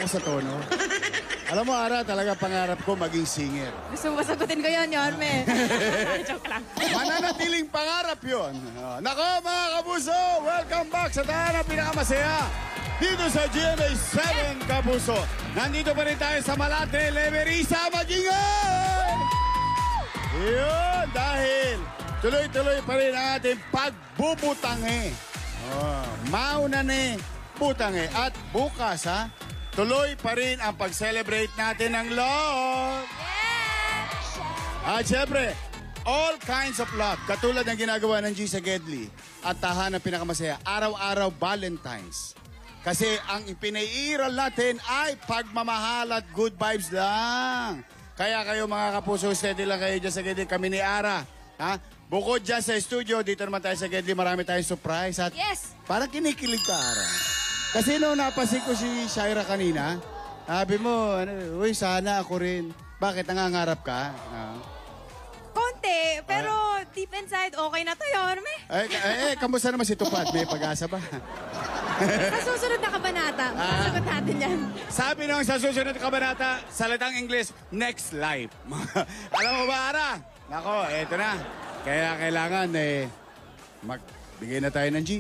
ka sa tono. Alam mo, Ara, talaga pangarap ko maging singer. Gusto mo sagutin ko yun, Yorme? Joke lang. Mananatiling pangarap yun. Nako, mga kapuso, welcome back sa tahanan pinakamasaya. Dito sa GMA 7 Kapuso. Nandito pa rin tayo sa Malate, Leverisa, Magingay! Yun, dahil tuloy-tuloy pa rin ang ating pagbubutange. Mauna ni butange. At bukas, tuloy pa rin ang pag-celebrate natin ng love. At syempre, all kinds of love. Katulad ng ginagawa ng G sa Gedli at tahanan pinakamasaya, araw-araw Valentine's. Kasi ang ipinairal natin ay pagmamahal at good vibes lang. Kaya kayo mga kapuso, steady lang kayo dyan sa Gedli. Kami ni Ara. Bukod dyan sa studio, dito naman tayo sa Gedli, marami tayong surprise. At Yes! parang kinikilig ka, Ara. Kasi nung napansin ko si Shaira kanina, sabi mo, uy, sana ako rin. Bakit, nangangarap ka? Konti, pero deep inside, okay na to, Yorme. Kamusta naman si Tupad? May pag-asa ba? Sa susunod na kabanata, masasagot natin yan. Sabi nung sa susunod na kabanata, salitang English, next life. Alam mo ba, Ara? Nako, eto na. Kaya kailangan, magbigay na tayo ng G.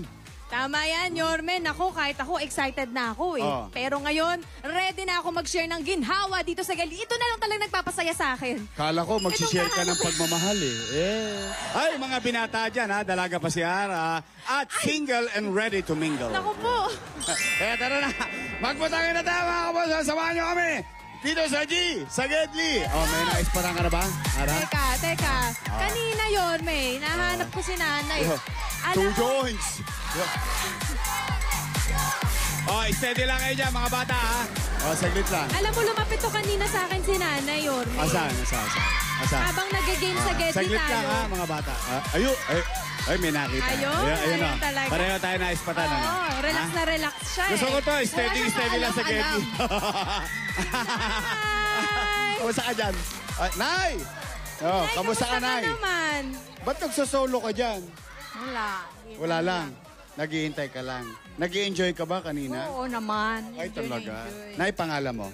Tama yan, Yorme. Naku, kahit ako, excited na ako eh. Pero ngayon, ready na ako mag-share ng ginhawa dito sa Gedli. Ito na lang talagang nagpapasaya sa akin. Kala ko, mag-share ka ng pagmamahal Ay, mga binata dyan, dalaga pa si Ara. At single and ready to mingle. Naku po. Kaya tara na, magbutangin na tayo mga kapuso. Samahan nyo kami dito sa G, sa Gedli. May nais parang ka na ba, Ara? Teka. Kanina, Yorme, nahanap ko si nanay. Two joints. Steady lang kayo dyan, mga bata, saglit lang. Alam mo, lumapit to kanina sa akin si nanay, Yorme. Asan? Habang nag-game sa Gedli Saglit tayo. lang, mga bata. Ay, may nakita. Ayun talaga. Pareho tayo naispatan. Relax na relax siya Gusto ko to, steady lang sa Gedli. Nay! Kamusta ka dyan? Nay! Kamusta ka, Nay? naman? Ba't nagsosolo ka dyan? Wala. Lang. Naghihintay ka lang. Nag-i-enjoy ka ba kanina? Oo naman. Ay, talaga. Enjoy. Nay, pangalan mo?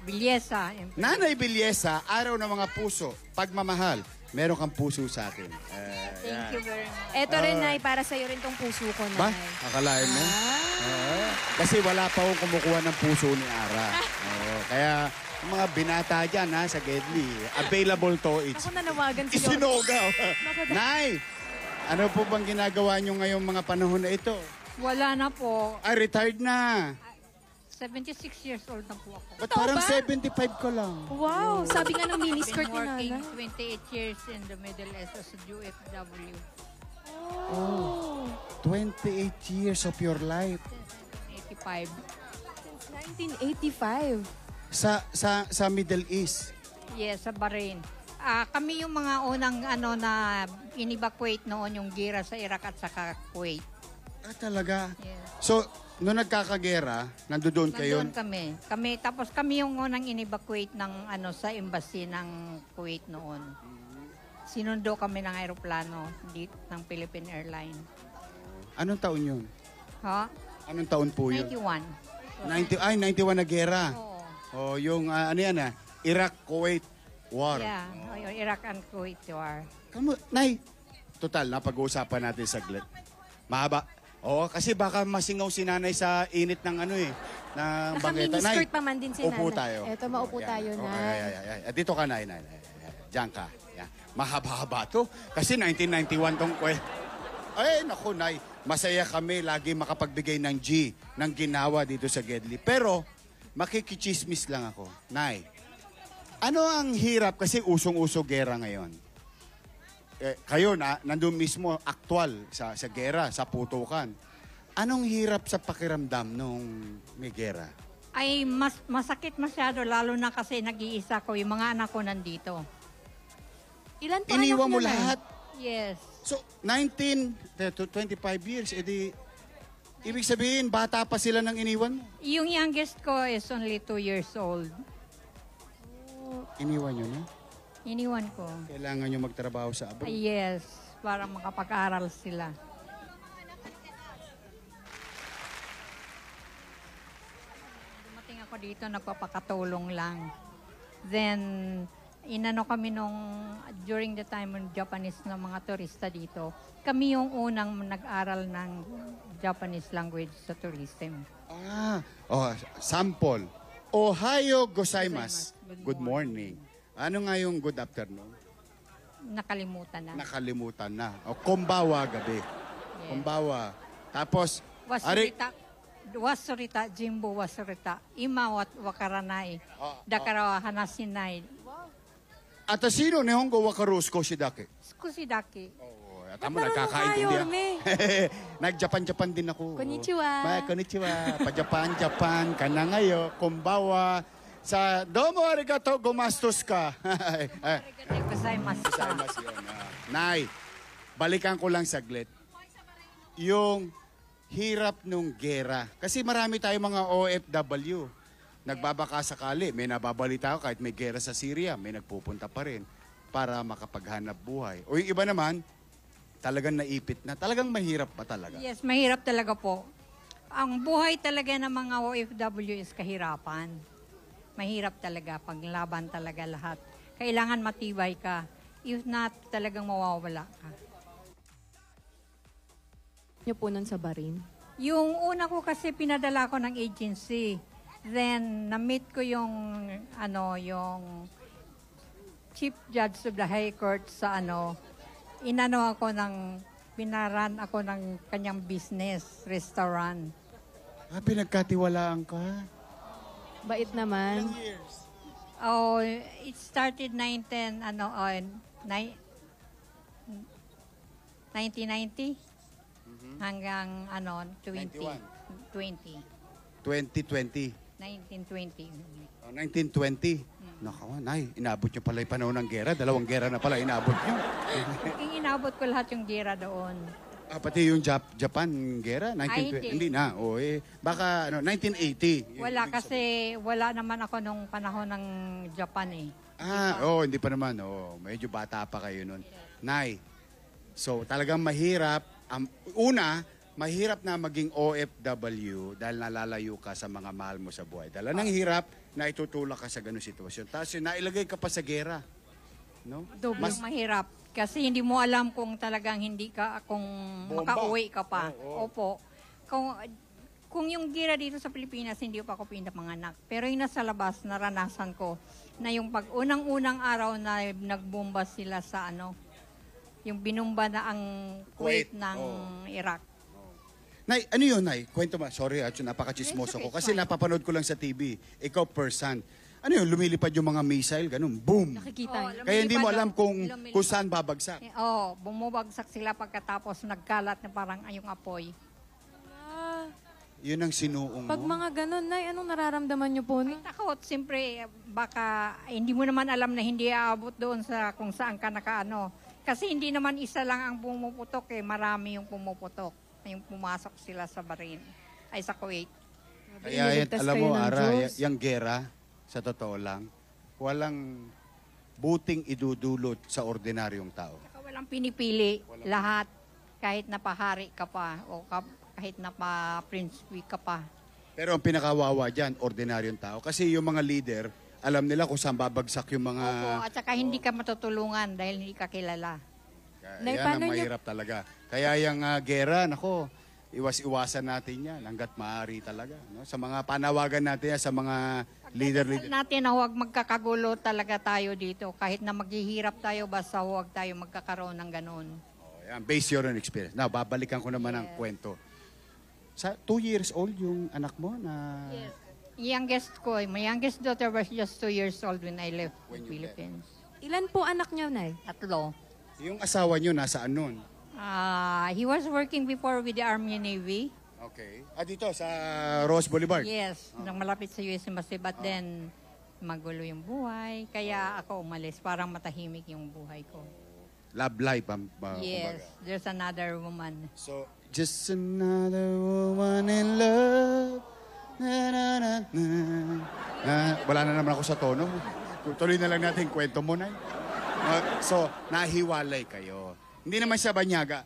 Bilyesa. Nanay Bilyesa, araw ng mga puso, pagmamahal. Meron kang puso sa akin. Thank you very much. Eto rin, Nay, para sa'yo rin tong puso ko, Nay. Ba? Akalain mo? Kasi wala pa akong kumukuha ng puso ni Ara. Kaya, ang mga binata dyan, sa Gedli, available to. Ako nanawagan si Yorme. Isinoga. Nay, ano po bang ginagawa nyo ngayong mga panahon na ito? Wala na po. Ay, retired na. 76 years old na po ako. Ba't parang 75 ka lang? Wow, sabi nga ng miniskirt Been ni working nanay. 28 years in the Middle East as a UFW. 28 years of your life. 85. Since 1985. Sa Middle East. Yes, sa Bahrain. Kami yung mga unang na in-evacuate noon yung gira sa Iraq at saka Kuwait. Talaga? Yes. So, nung nagkakagera, nandoon kayo? Nandun kami. Tapos kami yung unang in-evacuate ng sa embassy ng Kuwait noon. Sinundo kami ng aeroplano ng Philippine Airlines. Anong taon yun? Ha? Anong taon po yun? 91. 91 na gera. Oo. Yung Iraq-Kuwait War. Yeah, yung Iraq and Kuwait War. Nay, total, napag-uusapan natin saglit. Mahaba. Kasi baka masingaw si nanay sa init ng ng bangketa. Naka-miniskirt pa man din si nanay. Upo tayo. Eto, maupo tayo, Nay. Dito ka, Nay. Diyan ka. Yan. Mahaba-haba to. Kasi 1991 tong Ay, naku, Nay. Masaya kami lagi makapagbigay ng G, ng ginawa dito sa Gedli. Pero, makikichismis lang ako. Nay, ano ang hirap? Kasi usong-uso gera ngayon. Kayo nandun mismo, aktual sa gera, sa putukan. Anong hirap sa pakiramdam nung may gera? Ay, masakit masyado, lalo na kasi nag-iisa ko, yung mga anak ko nandito. Ilan po Iniwan anak mo niyo, Nay? lahat? Yes. So, 25 years, ibig sabihin, bata pa sila nang iniwan mo? Yung youngest ko is only 2 years old. Iniwan nyo na? Iniwan ko. Kailangan nyo magtrabaho sa abroad? Yes, para makapag-aral sila. Dumating ako dito, nagpapakatulong lang. Then, inano kami during the time ng Japanese na mga turista dito, kami yung unang nag-aral ng Japanese language sa tourism. Sample. Ohayo gozaimasu. Good morning. Ano nga yung good afternoon? Nakalimutan na. Nakalimutan na. O, kombawa gabi. Yes. Kombawa. Tapos, Wasurita, Jimbo wasurita, ima wakaranai, dakara wa hanasinai, atasino nihongo wakaru skoshi dake. skushi dake. Tama, Ba't nagkakaintindihan. marunong Nag-Japan-Japan din ako. Konnichiwa. Konnichiwa. Pa-Japan-Japan ka na ngayon. Kumbawa. Sa domo arigato, gumastos ka. Arigatou gozaimasu. Gozaimasu yun. Nay, balikan ko lang saglit. Yung hirap nung gera. Kasi marami tayong mga OFW. Nagbabaka sakali. May nababalita ko kahit may gera sa Syria. May nagpupunta pa rin para makapaghanap buhay. O yung iba naman, talagang naipit na. Talagang mahirap pa talaga. Yes, mahirap talaga po. Ang buhay talaga ng mga OFW is kahirapan. Mahirap talaga, paglaban talaga lahat. Kailangan matibay ka. If not, talagang mawawala ka. Niyo po nun sa Barin. Yung una ko kasi pinadala ko ng agency. Then, na-meet ko yung Chief Judge of the High Court sa pinaran ako ng kanyang business, restaurant. Pinagkatiwalaan ka. Bait naman. Oh, it started 1990 hanggang 91. 20. 2020. 1920. 1920. Nakawa, Nay, inabot nyo pala yung panahon ng gera. 2 gera na pala inabot nyo. Inabot ko lahat yung gira doon. Pati yung Japan gera, 1920. Hindi na. Baka 1980. Wala kasi, wala naman ako nung panahon ng Japan eh. Hindi pa naman. Medyo bata pa kayo nun. Nay, so talagang mahirap. Mahirap na maging OFW dahil nalalayo ka sa mga mahal mo sa buhay. Dahil ng hirap na itutulak ka sa ganung sitwasyon. Tapos nailagay ka pa sa gera. No? Mas mahirap. Kasi hindi mo alam kung talagang kung Bomba. makauwi ka pa. Oo. Opo. Kung yung gira dito sa Pilipinas, hindi pa ako pinapanganak. Pero yung nasa labas, naranasan ko na yung unang-unang araw na nagbomba sila sa yung binumba na ang Kuwait ng Iraq. Nay, ano yun, Nay? Kwento mo. Sorry, napaka-chismoso It's okay, ko. Kasi fine. napapanood ko lang sa TV. Ikaw, person. Ano yun, lumilipad yung mga missile, ganun, boom. Nakikita niyo. Kaya hindi mo alam kung Lumilipad. saan babagsak. Bumubagsak sila pagkatapos nagkalat na parang yung apoy. Yun ang sinuong Pag mo. mga ganun, Nay, anong nararamdaman niyo po? Ay, takot. Siyempre, baka hindi mo naman alam na hindi aabot doon sa kung saan ka nakaano. Kasi hindi naman isa lang ang pumuputok marami yung pumuputok. Yung pumasok sila sa Bahrain, ay sa Kuwait. Kaya yan, Iniligtas alam kayo mo, ng Ara, Diyos. yung gera, sa totoo lang, walang buting idudulot sa ordinaryong tao. Saka walang pinipili. Lahat. Kahit napahari ka pa o kahit napa-princely ka pa. Pero ang pinakawawa dyan, ordinaryong tao. Kasi yung mga leader, alam nila kung saan babagsak yung mga... Opo, at saka hindi ka matutulungan dahil hindi ka kilala. Nay, Yan paano ang niyo- mahirap talaga. Kaya yung gera, nako, iwas-iwasan natin yan hanggat maaari talaga. No? Sa mga panawagan natin yan, sa mga leader. Natin na huwag magkakagulo talaga tayo dito. Kahit na maghihirap tayo, basta huwag tayo magkakaroon ng ganun. Yan, based your own experience. Now, babalikan ko naman ang kwento. Sa 2 years old yung anak mo na... Youngest ko, my youngest daughter was just 2 years old when I left When the you left. Philippines. Ilan po anak niyo, Nay? 3. Yung asawa nyo, nasaan nun? He was working before with the Army and Navy. Okay. Dito, sa Rose Boulevard? Yes, nang malapit sa US Embassy. But then, magulo yung buhay. Kaya ako umalis. Parang matahimik yung buhay ko. Love life, Yes, kumbaga. there's another woman. So, just another woman in love. Na, na, na, na. Wala na naman ako sa tono. Tuloy na lang natin yung kwento mo, Nay. So, nahiwalay kayo. Hindi naman siya Banyaga.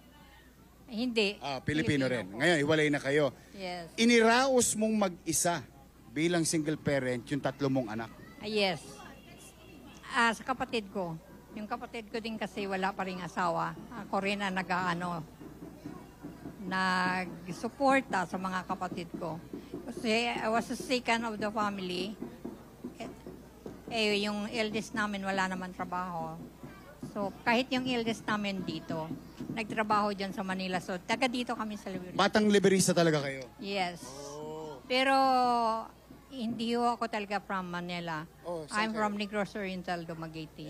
Hindi. Pilipino rin. po. Ngayon, hiwalay na kayo. Yes. Iniraos mong mag-isa bilang single parent yung 3 mong anak? Yes. Sa kapatid ko. Yung kapatid ko din kasi wala pa ring asawa. Ako rin ang nag-suporta sa mga kapatid ko. Kasi I was the second of the family. Yung eldest namin wala naman trabaho. So, kahit yung eldest namin dito, nagtrabaho dyan sa Manila. So, taga dito kami sa Liberia. Batang liberista talaga kayo? Yes. Oh. Pero, hindi ho ako talaga from Manila. Oh, saan I'm kayo? from Negros Oriental, Dumaguete.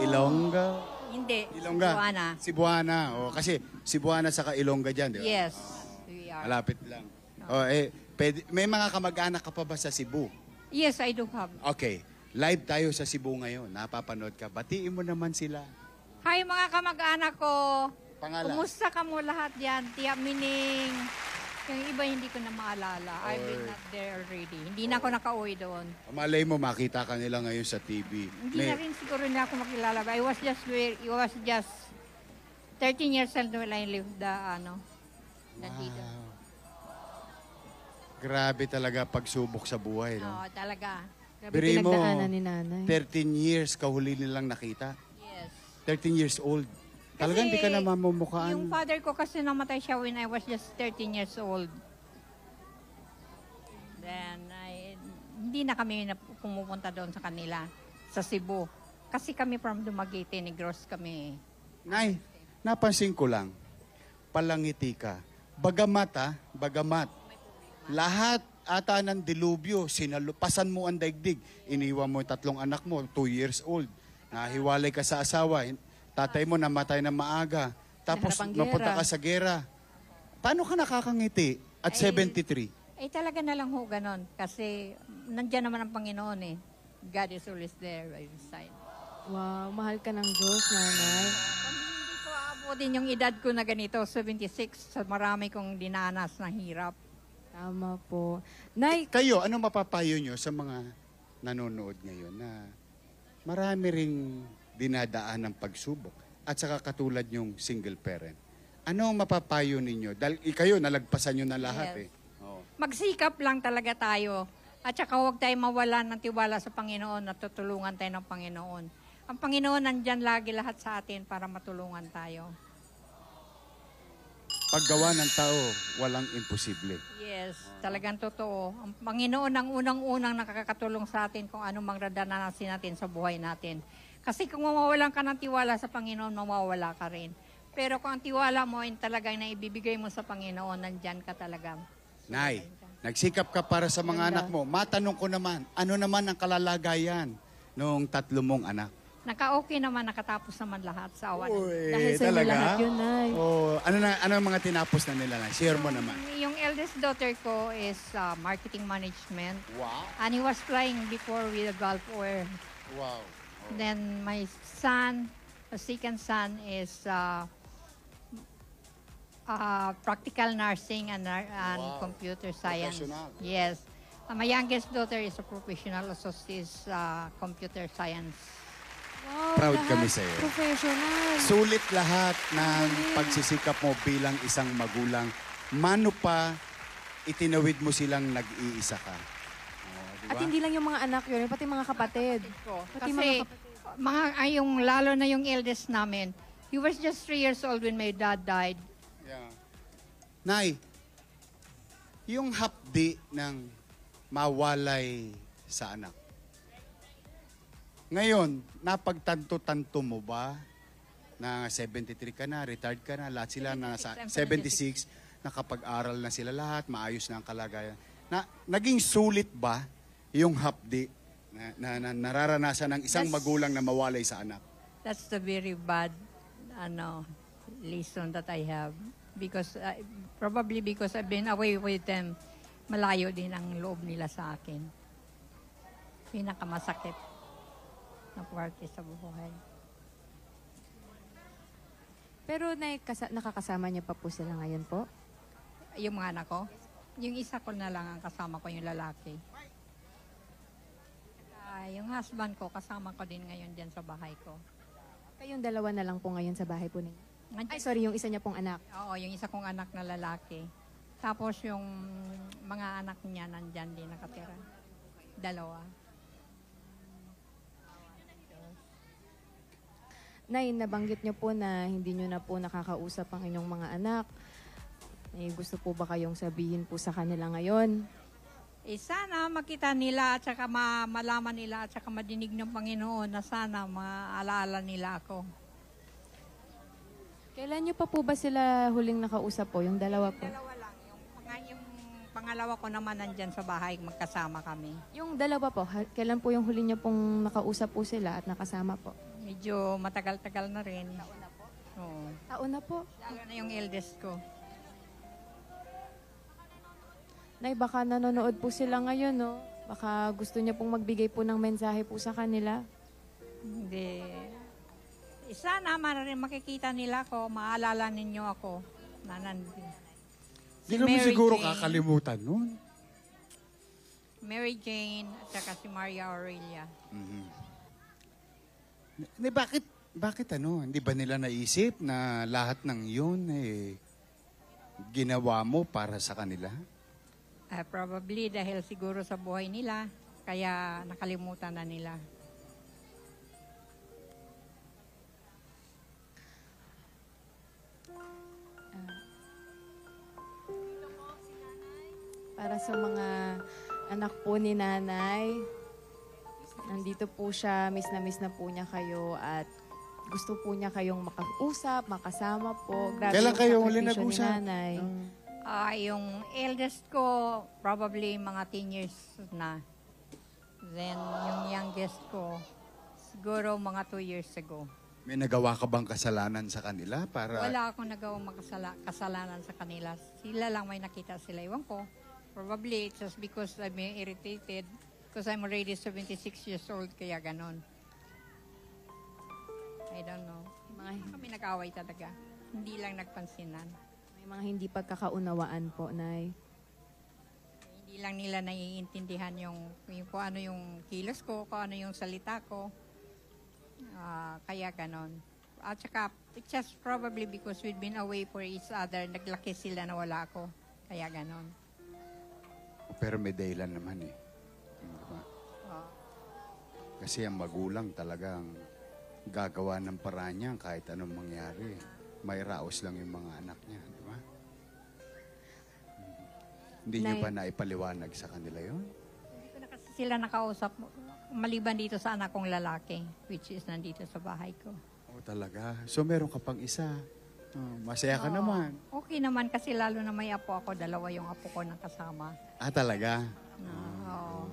Ilongga? Hindi, Ilongga? Cebuana. Cebuana. Oh, kasi Cebuana saka Ilongga dyan, di ba? Yes, we are. Malapit lang. May mga kamag-anak ka pa ba sa Cebu? Yes, I do have. Okay. Live tayo sa Cebu ngayon. Napapanood ka. Batiin mo naman sila. Hi mga kamag-anak ko. Pangalan? Kumusta ka mo lahat yan? Tia Mining. Yung iba hindi ko na maalala. I've been not there already. Hindi na ako nakauwi doon. Malay mo, makita ka nila ngayon sa TV. Hindi na rin siguro nila ako makilala. I was just 13 years old when I lived nandito. Wow. Grabe talaga pagsubok sa buhay, no? Oo, talaga. Grabe Biri mo, pinagdaanan ni nanay. 13 years kahuli nilang nakita. Yes. 13 years old. Talagang hindi ka na mamumukhaan. Yung father ko kasi namatay siya when I was just 13 years old. Then, hindi na kami pumupunta doon sa kanila, sa Cebu. Kasi kami from Dumaguete, Negros kami. Nay, napansin ko lang, palangiti ka. Bagamat, lahat ata ng dilubyo, sinalupasan mo ang daigdig. Iniwan mo yung 3 anak mo, 2 years old. Nahiwalay ka sa asawa. Tatay mo namatay na maaga. Tapos Naharap ang mapunta gera. ka sa gera. Paano ka nakakangiti at 73? Talaga na lang ho ganon. Kasi nandyan naman ang Panginoon eh. God is always there by his side. Wow, mahal ka ng Diyos, nanay. Kung hindi ko aabutin yung edad ko na ganito, 76, sa marami kong dinanas na hirap. Tama po. Nay, Kayo, ano mapapayo nyo sa mga nanonood ngayon na marami ring dinadaan ng pagsubok at saka katulad yung single parent? Ano ang mapapayo ninyo? Dahil kayo, nalagpasan nyo na lahat Yes. eh. Oh. Magsikap lang talaga tayo. At saka huwag tayo mawalan ng tiwala sa Panginoon at tutulungan tayo ng Panginoon. Ang Panginoon nandyan lagi lahat sa atin para matulungan tayo. Paggawa ng tao, walang imposible. Yes, talagang totoo. Ang Panginoon ang unang-unang nakakatulong sa atin kung ano mang radanasin natin sa buhay natin. Kasi kung mawawalan ka ng tiwala sa Panginoon, mawawala ka rin. Pero kung ang tiwala mo ay talagang naibibigay mo sa Panginoon, nandyan ka talaga. Nay, nagsikap ka para sa mga anak mo. Matanong ko naman, ano naman ang kalalagayan ng 3 mong anak? Naka-okay naman, nakatapos naman lahat sa awan. dahil sa inyo lahat yun, nay. Oh, ano ang mga tinapos na nila na? Share mo naman. Yung eldest daughter ko is marketing management. Wow. And he was flying before with the Gulf War. Wow. Then my son, the second son is practical nursing and Wow. computer science. Professional. Yes. My youngest daughter is a professional associate computer science. Wow, Proud lahat kami sa'yo. Professional. Sulit lahat ng pagsisikap mo bilang isang magulang. Mano pa, itinawid mo silang nag-iisa ka. Oh, di ba? At hindi lang yung mga anak yun, pati mga kapatid. Pati Kasi mga yung lalo na yung eldest namin, he was just 3 years old when my dad died. Yeah. Nay, yung hapdi ng mawalay sa anak. Ngayon, napagtanto-tanto mo ba na 73 ka na, retired ka na, lahat sila nasa 76, nakapag-aral na sila lahat, maayos na ang kalagayan. Naging sulit ba yung hapdi na nararanasan ng isang magulang na mawalay sa anak? That's the very bad lesson that I have. Because probably because I've been away with them, malayo din ang loob nila sa akin. Pinakamasakit na parte sa buhay. Pero nakakasama niyo pa po sila ngayon po? Yung mga anak ko, yung isa ko na lang ang kasama ko, yung lalaki. Yung husband ko, kasama ko din ngayon dyan sa bahay ko. Kayong dalawa na lang po ngayon sa bahay po ninyo? Nandiyan- Ay, sorry, yung isa niya pong anak. Oo, yung isa kong anak na lalaki. Tapos yung mga anak niya nandyan din nakatira. 2. Nay, nabanggit niyo po na hindi niyo na po nakakausap ang inyong mga anak. Eh, gusto po ba kayong sabihin po sa kanila ngayon? Sana makita nila at saka malaman nila at saka madinig ng Panginoon na sana maalaala nila ako. Kailan niyo pa po ba sila huling nakausap po? Yung 2 po? 2 lang. Yung pangalawa ko naman nandyan sa bahay, magkasama kami. Yung 2 po, kailan po yung huli niyo pong nakausap po sila at nakasama po? Medyo matagal-tagal na rin. Taon na po? Oo. Taon na po. Lalo na yung eldest ko. Nay, baka nanonood po sila ngayon, no? Baka gusto niya pong magbigay po ng mensahe po sa kanila. Hindi. Sana makikita nila ako, maalala ninyo ako na nandun. Hindi naman Mary siguro Jane. kakalimutan nun. Mary Jane at saka si Maria Aurelia. Bakit ano? Hindi ba nila naisip na lahat ng yun ginawa mo para sa kanila? Probably dahil siguro sa buhay nila, kaya nakalimutan na nila. Para sa mga anak po ni nanay, nandito po siya, miss na po niya kayo at gusto po niya kayong makausap, makasama po. Grabe Kailan yung kayo huli sakripisyo ni nag-usap? nanay. Yung eldest ko, probably mga 10 years na. Then, yung youngest ko, siguro mga 2 years ago. May nagawa ka bang kasalanan sa kanila para... Wala akong nagawang kasalanan sa kanila. Sila lang may nakita sila. Iwan ko. Probably it's just because I'm irritated because I'm already 76 years old, kaya ganon. I don't know. Kami nag-away talaga. Hindi lang nagpansinan. May mga hindi pagkakaunawaan po, nay. Hindi lang nila naiintindihan yung kung ano yung kilos ko, kung ano yung salita ko. Kaya ganon. At saka, it's just probably because we've been away for each other, naglaki sila na wala ako. Kaya ganon. Pero may dahilan naman eh. Diba? Kasi ang magulang talagang gagawa ng paraan niya kahit anong mangyari. May raos lang yung mga anak niya. Diba? Hindi niyo ba naipaliwanag sa kanila yun? Hindi ko na kasi sila nakausap maliban dito sa anak kong lalaki, which is nandito sa bahay ko. Oh, talaga? So meron ka pang isa? Masaya ka naman. Okay naman kasi lalo na may apo ako, 2 yung apo ko na kasama. Talaga? Oo.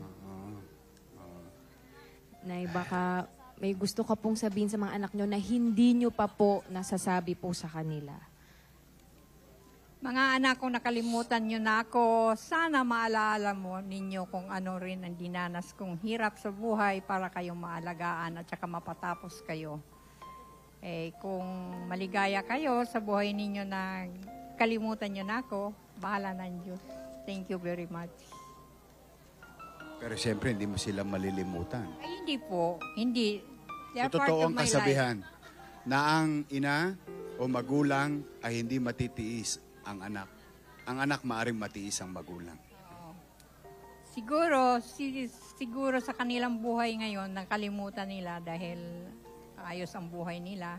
Nay, baka may gusto ka pong sabihin sa mga anak nyo na hindi nyo pa po nasasabi po sa kanila. Mga anak ko, nakalimutan nyo na ako. Sana maalala mo ninyo kung ano rin ang dinanas kong hirap sa buhay para kayong maalagaan at saka mapatapos kayo. Kung maligaya kayo sa buhay ninyo na kalimutan nyo na ako, bahala na Diyos. Thank you very much. Pero siyempre, hindi mo sila malilimutan. Ay, hindi po. Hindi. They are So, part totoo of ang my kasabihan na ang ina o magulang ay hindi matitiis ang anak. Ang anak maaring matiis ang magulang. Siguro, siguro sa kanilang buhay ngayon, nakalimutan nila dahil ayos ang buhay nila.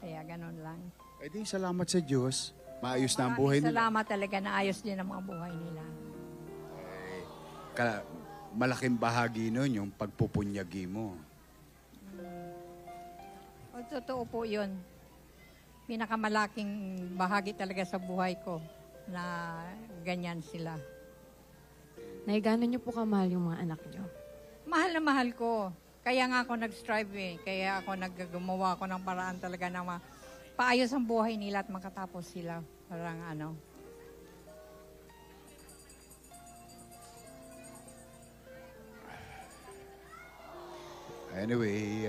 Kaya ganun lang. Di salamat sa Diyos. Maayos na ang buhay nila. Salamat talaga na ayos din ang mga buhay nila. Malaking bahagi nun yung pagpupunyagi mo. Totoo po yun. Pinakamalaking bahagi talaga sa buhay ko na ganyan sila. Nay, gano'n nyo po kamahal yung mga anak nyo? Mahal na mahal ko. Kaya nga ako nag-strive Kaya ako gumawa ako ng paraan talaga na paayos ang buhay nila at makatapos sila. Parang ano. Anyway,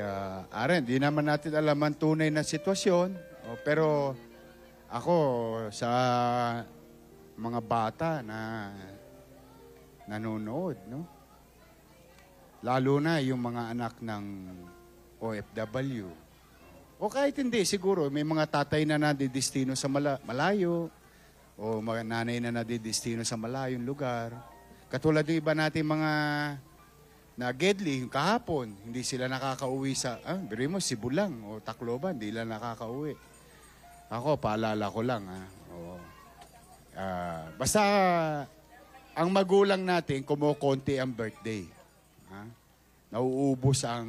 Aren, di naman natin alam ang tunay na sitwasyon. Pero ako, sa mga bata na nanonood, no? Lalo na yung mga anak ng OFW. O kahit hindi, siguro, may mga tatay na nadidestino sa malayo. o mga nanay na nadidestino sa malayong lugar. Katulad ng iba natin mga na Gedli, yung kahapon, hindi sila nakakauwi sa, biro mo, Cebu lang o Tacloban, hindi lang nakakauwi. Ako, paalala ko lang. Basta, ang magulang natin, kumukonti ang birthday. Nauubos ang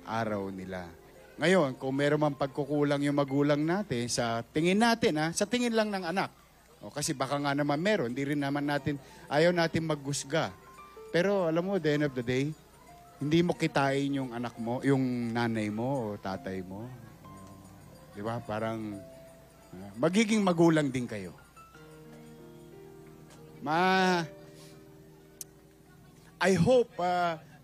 araw nila. Ngayon, kung meron man pagkukulang yung magulang natin, sa tingin natin, sa tingin lang ng anak. Kasi baka nga naman meron, hindi rin naman natin, ayaw natin maghusga. Pero alam mo, the end of the day, hindi mo kitain yung anak mo, yung nanay mo o tatay mo. Di ba? Parang magiging magulang din kayo. I hope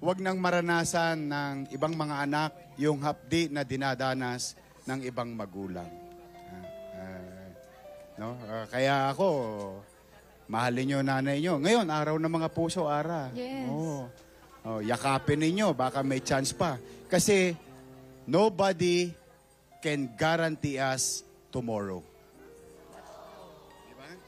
wag nang maranasan ng ibang mga anak yung hapdi na dinadanas ng ibang magulang. Kaya ako, mahalin nyo nanay nyo. Ngayon, araw ng mga puso, Ara. Yes. Yakapin ninyo, baka may chance pa. Kasi, nobody can guarantee us tomorrow.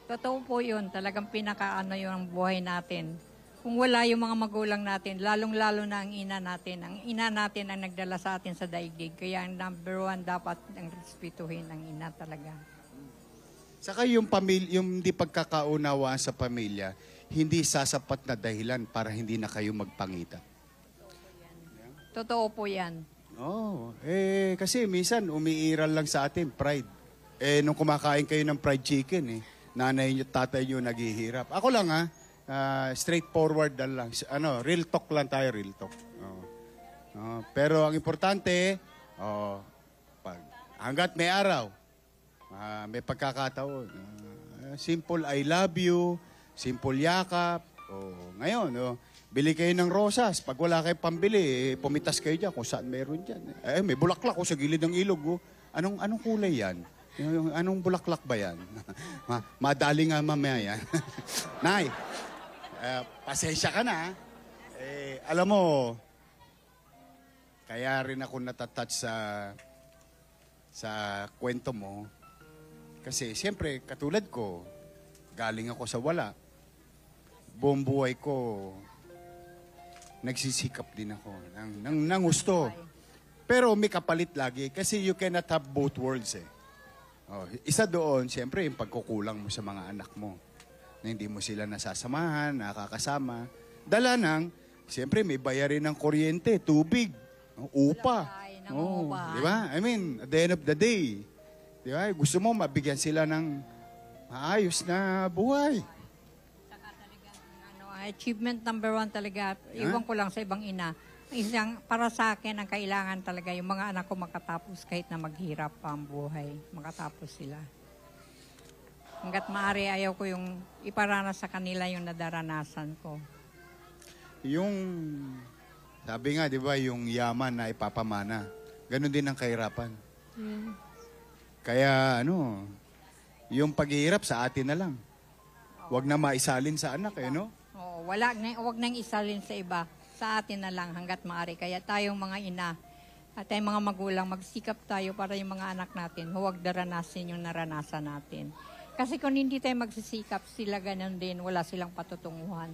Totoo po yun. Talagang pinakaano yung buhay natin. Kung wala yung mga magulang natin, lalong-lalo na ang ina natin. Ang ina natin ang nagdala sa atin sa daigdig. Kaya ang number one dapat ang respetuhin ang ina talaga. Saka yung hindi pagkakaunawaan sa pamilya, hindi sasapat na dahilan para hindi na kayo magpangita. Totoo po yan. Kasi minsan umiiral lang sa atin, pride. Nung kumakain kayo ng fried chicken, nanay nyo, tatay nyo naghihirap. Ako lang straightforward lang. Real talk lang tayo, real talk. Pero ang importante, hanggat may araw, may pagkakataon. Simple I love you, simple yakap. Ngayon, bili kayo ng rosas. Pag wala kayo pambili, pumitas kayo dyan kung saan meron dyan. May bulaklak sa gilid ng ilog. Anong kulay yan? Anong bulaklak ba yan? Madali nga mamaya yan. Nay, pasensya ka na. Alam mo, kaya rin ako natatouch sa kwento mo. Kasi siyempre, katulad ko, galing ako sa wala. Buong buhay ko, nagsisikap din ako ng gusto. Pero may kapalit lagi kasi you cannot have both worlds Isa doon, siyempre, yung pagkukulang mo sa mga anak mo. Na hindi mo sila nasasamahan, nakakasama. Dala ng, siyempre, may bayarin ng kuryente, tubig, upa. Di ba? I mean, at the end of the day, di ba? Gusto mo mabigyan sila ng maayos na buhay. Saka talaga, achievement number one talaga, iwan ko lang sa ibang ina. Isang, para sa akin, ang kailangan talaga yung mga anak ko makatapos kahit na maghirap pa ang buhay. Makatapos sila. Hanggat maaari, ayaw ko yung iparanas sa kanila yung nadaranasan ko. Yung, sabi nga, di ba, yung yaman na ipapamana, ganun din ang kahirapan. Kaya, yung paghihirap sa atin na lang. Huwag na maisalin sa anak, no? Oo, wag nang isalin sa iba. Sa atin na lang hanggat maaari. Kaya tayong mga ina at tayong mga magulang, magsikap tayo para yung mga anak natin, huwag daranasin yung naranasan natin. Kasi kung hindi tayo magsisikap, sila ganun din, wala silang patutunguhan,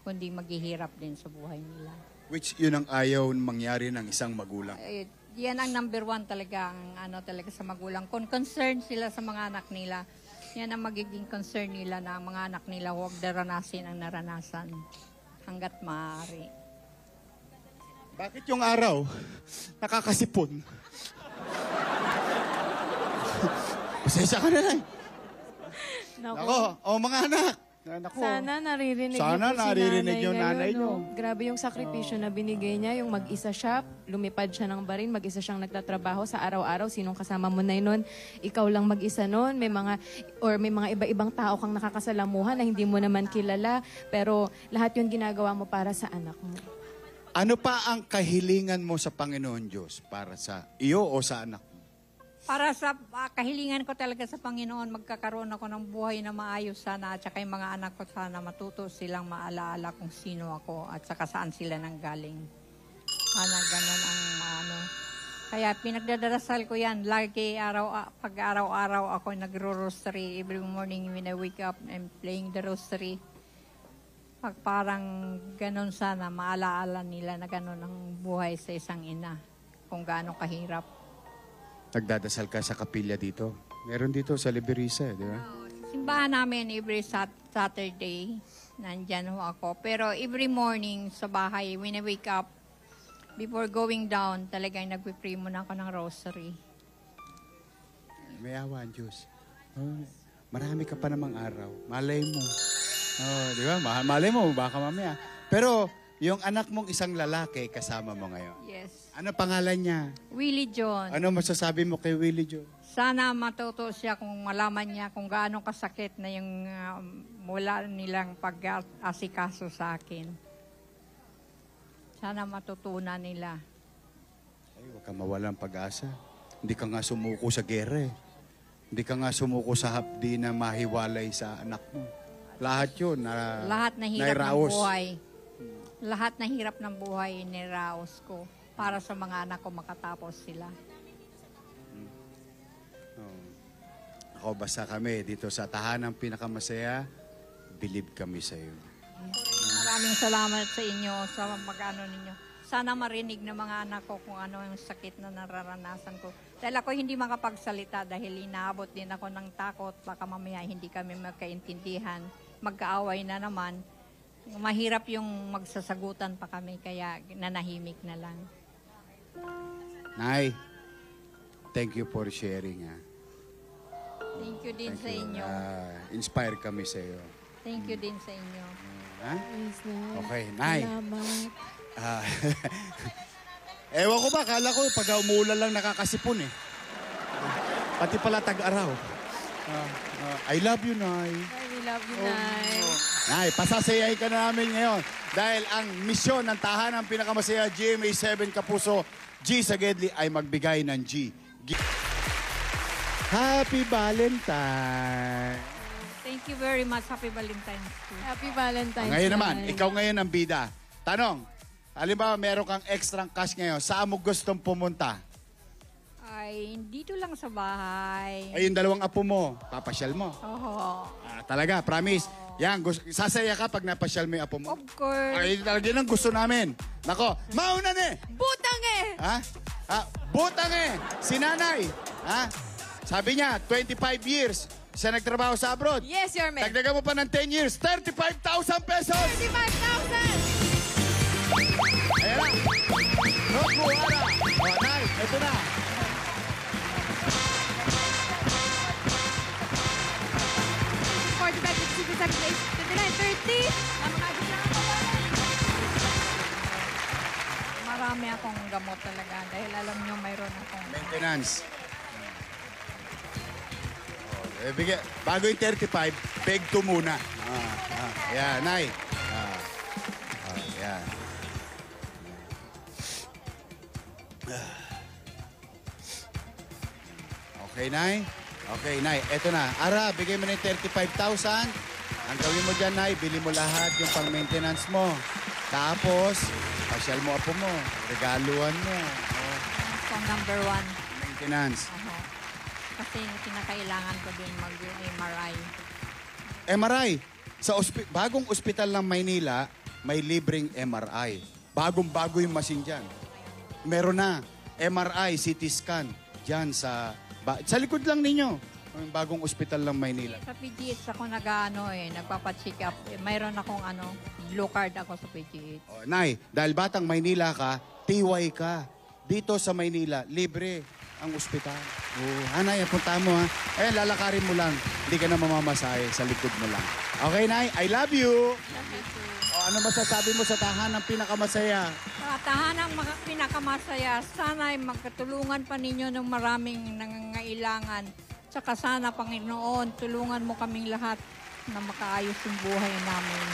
kundi maghihirap din sa buhay nila. Which yun ang ayaw mangyari ng isang magulang. Yan ang number one talaga, talaga sa magulang. Kung concerned sila sa mga anak nila, yan ang magiging concern nila na ang mga anak nila huwag daranasin ang naranasan hanggat maaari. Bakit yung araw nakakasipon? Pasensya ka na lang. Nako, mga anak. Nako. Sana naririnig Sana niyo po naririnig si yung nanay ngayon, niyo. Grabe yung sakripisyo na binigay niya, yung mag-isa siya, lumipad siya ng barin, mag-isa siyang nagtatrabaho sa araw-araw. Sinong kasama mo na nun? Ikaw lang mag-isa nun. May mga iba-ibang tao kang nakakasalamuhan na hindi mo naman kilala. Pero lahat yun ginagawa mo para sa anak mo. Ano pa ang kahilingan mo sa Panginoon Diyos para sa iyo o sa anak mo? Para sa kahilingan ko talaga sa Panginoon, magkakaroon ako ng buhay na maayos sana at saka yung mga anak ko sana matuto silang maalaala kung sino ako at saka saan sila nanggaling. Sana ganun ang Kaya pinagdadarasal ko yan. Lagi pag araw-araw ako nagro-rosary. Every morning when I wake up, I'm playing the rosary. Pag parang ganun sana, maalaala nila na ganun ang buhay sa isang ina. Kung gaano kahirap. Nagdadasal ka sa kapilya dito. Meron dito sa Liberisa, di ba? Simbahan namin every Saturday. Nandyan ho ako. Pero every morning sa bahay, when I wake up, before going down, talagang nagpipray muna ako ng rosary. May awa ang Diyos. Oh, marami ka pa namang araw. Malay mo. Oh, di ba? Malay mo, baka mamaya. Pero, yung anak mong isang lalaki, kasama mo ngayon. Yes. Ano pangalan niya? Willie John. Ano masasabi mo kay Willie John? Sana matuto siya kung malaman niya kung gaano kasakit na yung mula nilang pag-asikaso sa akin. Sana matutunan nila. Ay, huwag ka mawalang pag-asa. Hindi ka nga sumuko sa gere. Hindi ka nga sumuko sa hapdi na mahiwalay sa anak mo. Lahat yun. Lahat na hirap ng nairaos. buhay. Lahat na hirap ng buhay niraos ko para sa mga anak ko makatapos sila. Oh. Ako, basta kami dito sa tahanang pinakamasaya, believe kami sa iyo. Maraming salamat sa inyo sa mag-ano ninyo. Sana marinig ng mga anak ko kung ano yung sakit na nararanasan ko. Dahil ako hindi makapagsalita dahil inaabot din ako ng takot. Baka mamaya hindi kami magkaintindihan. Magkaaway na naman. Mahirap yung magsasagutan pa kami kaya nanahimik na lang. Nay, thank you for sharing. Thank you din Thank sa you. inyo. Inspired kami sa iyo. Thank you din sa inyo. Ha? Yes, Nay. Okay, Nay. Salamat. Ewan ko ba, kala ko pag umulan lang nakakasipon eh. Pati pala tag-araw. I love you, Nay. We love you, Nay. Nay, pasasayahin ka na namin ngayon. Dahil ang misyon ng tahanang pinakamasaya GMA 7 Kapuso, G sa Gedli ay magbigay ng G. Happy Valentine! Thank you very much. Happy Valentine's Day. Happy Valentine's Ngayon naman, Day. ikaw ngayon ang bida. Tanong, halimbawa meron kang extra cash ngayon, saan mo gustong pumunta? Ay, dito lang sa bahay. Ay, yung dalawang apo mo, papasyal mo. Oo. Talaga, promise. Yan, sasaya ka pag napasyal mo yung apo mo. Of course. Ay, talaga yun ang gusto namin. Nako, mauna na eh! Butang eh! Ha? Butang eh! Si nanay. Ha? Sabi niya, 25 years siya nagtrabaho sa abroad. Yes, Your Man. Dagdagan mo pa ng 10 years, 35,000 pesos! 35,000! Ayan na. Roku, Ara. O, Nay, ito na. Marami akong gamot talaga dahil alam nyo mayroon akong... Maintenance. Bago yung 35, peg 2 muna. Ayan, Nay. Ayan. Okay, Nay? Okay, Nay. Eto na. Ara, bigay mo na yung 35,000. Ang gawin mo dyan, Nay, bili mo lahat yung pang-maintenance mo. Tapos, pasyal mo apo mo. Regaluhan mo. So, number 1. Maintenance. Kasi kinakailangan ko din mag-MRI. MRI. Sa bagong ospital ng Maynila, may libreng MRI. Bagong-bago yung machine dyan. Meron na. MRI, CT scan. Dyan sa likod lang ninyo. Yung bagong ospital ng Maynila. Sa PGH ako nagpapacheck up. Mayroon akong blue card ako sa PGH. Oh, Nay, dahil batang Maynila ka, TY ka. Dito sa Maynila, libre ang ospital. Nay, punta mo ha. Ayan, lalakarin mo lang. Hindi ka na mamamasahe, sa likod mo lang. Okay, Nay, I love you. Ano masasabi mo sa tahanang pinakamasaya? Sa tahanang pinakamasaya, sana ay magkatulungan pa ninyo ng maraming nangangailangan. Tsaka sana, Panginoon, tulungan mo kaming lahat na makaayos yung buhay namin.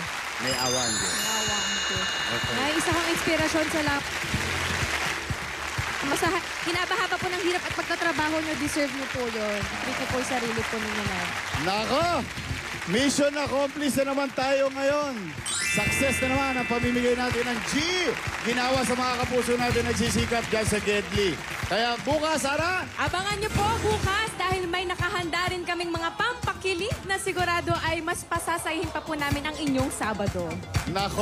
May awan Diyos. Nawang Diyos. Okay. Nay, isa kang inspirasyon sa kinabahaba po ng hirap at pagkatrabaho nyo, deserve nyo po yun. Dito po yung sarili po ninyo, Nay. Nako! Mission accomplished na naman tayo ngayon. Success na naman ang pamimigay natin ng G. Ginawa sa mga kapuso natin nagsisikap dyan sa Gedli. Kaya bukas, Ara, Abangan niyo po bukas dahil may nakahanda rin kaming mga pampakilig na sigurado ay mas pasasayihin pa po namin ang inyong Sabado. nako.